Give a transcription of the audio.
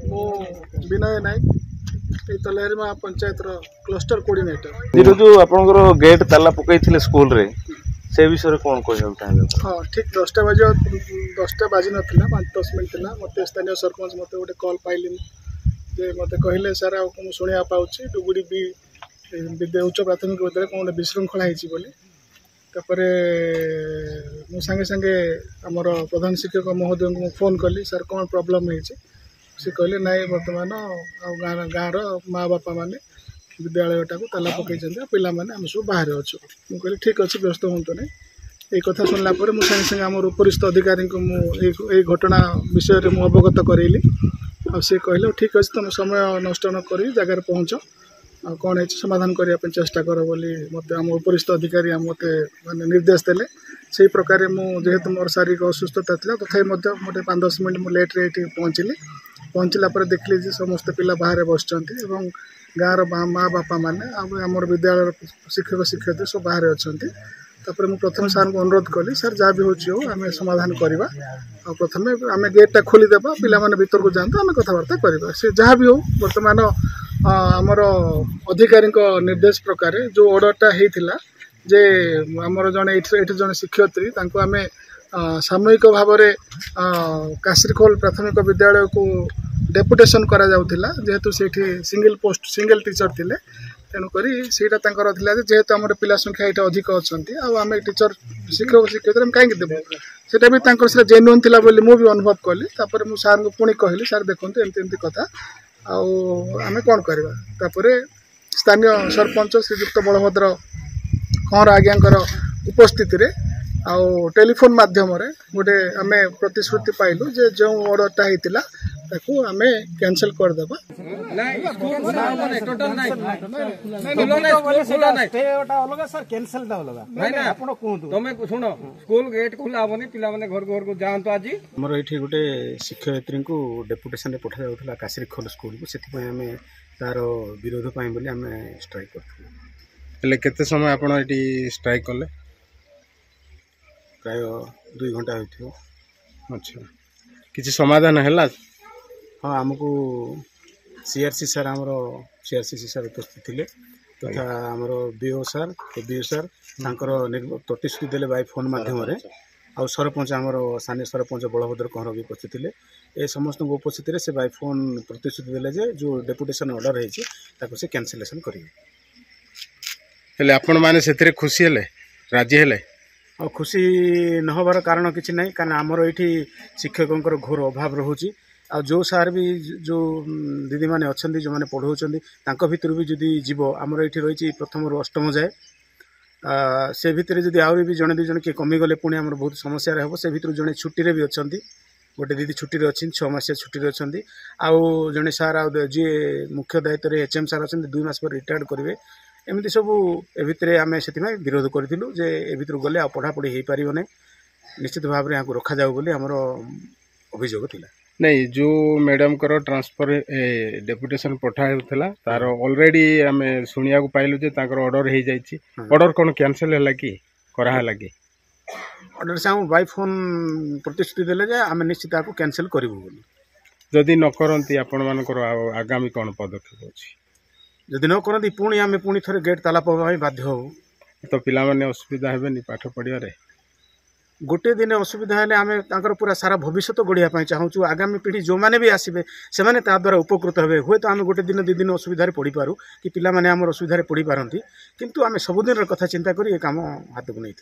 मो विनय नायक तलहरीमा panchayat cluster coordinator. जो आपनकर गेट ताला पकई स्कूल रे से विषय कौन कह हाँ ठीक 10टा बाजी नाला 5-10 मिनट था मत स्थानीय सरपंच मत गोटे कल पाइली जे मत कहले सर आम शुणा पाऊँ डुगुड़ी भी उच्च प्राथमिक विद्यालय कौन विशृंखला होपर मु सांगे सांगे आमर प्रधान शिक्षक महोदय को फोन कली सर कौन प्रोब्लेम है सी कहले नाई बर्तमान गाँव माँ बापा मैंने विद्यालयटा को ताला पकई पिला मैंने आम सब बाहर अच्छु मुझे कहली ठीक अच्छे व्यस्त हूँ नहीं ये कथा शुणला मुझे सांगे सांगे आम उपरिस्थ अधिकारी को मुझे घटना विषय में अवगत करेली आ सी कहले ठीक अच्छे तुम समय नष्ट न कर जगार पहुँच आ कौन है समाधान करने चेष्टा कर बोली मत आम उपरिस्थ अधिकारी मत माने निर्देश देले से प्रकार मुझे मोर शारीरिक असुस्थता था तथा मोटे 5-10 मिनट मुझे लेट्रे ये पहुँचला देखली समस्त पिला बाहर बस गाँव माँ बापा मैंने आमर विद्यालय शिक्षक शिक्षयित्री सब बाहर अच्छा तापर मुझे प्रथम सार को अनुरोध कली सर जहाँ भी हो आम समाधान करवा प्रथम आम गेटा खोलीदेवा पिला माने भीतर को जातु आम कथबार्ता करवा से जहाँ भी हो बर्तमान आमर अधिकारी निर्देश प्रकार जो ऑर्डरटा होता जे आमर जड़े जड़े शिक्षयित्री आम सामूहिक भाव में कासरीखोल प्राथमिक विद्यालय को डेपुटेशन करा जाउथिला जेहेतु से सिंगल टीचर थिले तेणुक से जेहेतु आम पिला संख्या ये अधिक अच्छा आम टीचर शिक्षक शिक्षयित्री कहीं देव सेटा भी जेन्युइन थिला बोली मु भी अनुभव कली तापर मु सार को पुणी कहली सार देखते एमती कथा आम कौन करवा स्थानीय सरपंच श्रीजुक्त बलभद्र कंवर आज्ञाकर उपस्थिति आउ टेलीफोन माध्यम गोटे आम प्रतिश्रुति पाइलु जे जो ऑर्डरटा होता ताकू आम कैंसिल करदेबा आमर ये गोटे शिक्षयित्री को डेपुटेशन पठा जाऊला कासरीखोल स्कूल को से आम तार विरोध बोली आम स्ट्राइक कर केते समय आप स्ट्राइक कले प्राय 2 घंटा हो। अच्छा किसी समाधान है? हाँ आमको सीआरसी सर आमर सीआरसी सर उपस्थित थे तथा आमर बीओ सर प्रतिश्रुति देले बाय फोन माध्यम आउ सरपंच आमर स्थानीय सरपंच बलभद्र कंवर भी उपस्थित थे ए समस्त उपस्थित से बाय फोन प्रतिश्रुति देले जे जो डेपुटेशन ऑर्डर है से कैंसिलेशन करेंगे। आपण माने सेतिरे खुशी हेले राजी हेले? और खुशी न होबार कारण किसी ना कारण आमर ये शिक्षकों घोर अभाव रोचे आ जो सार भी जो दीदी मैंने अच्छा जो मैंने पढ़ाऊँ भितर भी जदि जीव आमर ये रही प्रथम रू अष्टम जाए से भितर जदि आहरी भी जड़े 2 जन किए कमिगले पुणी आम बहुत समस्या हम से भितर जड़े छुट्टी भी अच्छा गोटे दीदी छुट्टी अच्छी 6 मासिया छुट्टी अच्छा आउ जड़े सार जी मुख्य दायित्व एचएम सार अच्छा 2 मास पर रिटायर्ड करेंगे एमती सब ए आम से विरोध करूँ जे ए भर गले पढ़ापढ़ी हो पार ना निश्चित भाव में यहाँ रखा जाऊ बोली आमर अभियोग थिला। नहीं जो मैडम कर ट्रांसफर डेपुटेशन पठाला तार ऑलरेडी आम शुणा पाइलु जे ऑर्डर हो जाइए ऑर्डर कौन कैंसिल है कि कराला कि ऑर्डर से हम बाय फोन प्रतिश्रुति देले जे आम निश्चित आपको कैंसिल करूँ बोली जदि न करती आपण मानकर आगामी कौन पदक्षेप अच्छी जदि न करती पुणी आम पुणी थे गेट ताला पकाई बाध्य हो तो पिला माने असुविधा हेबेनी पाठ पढ़िया गोटे दिन असुविधा हेले आमे तांकर पूरा सारा भविष्य गढ़िया चाहूँ आगामी पीढ़ी जो मैंने भी आसबे से द्वारा उपकृत हे हुए तो आम गोटे दिन 2 दिन असुविधा पढ़ी पारू कि पिला माने आम असुविधा पढ़ी पारती किंतु आम सबुदिन कथा चिंता करी काम हाथ को नहीं।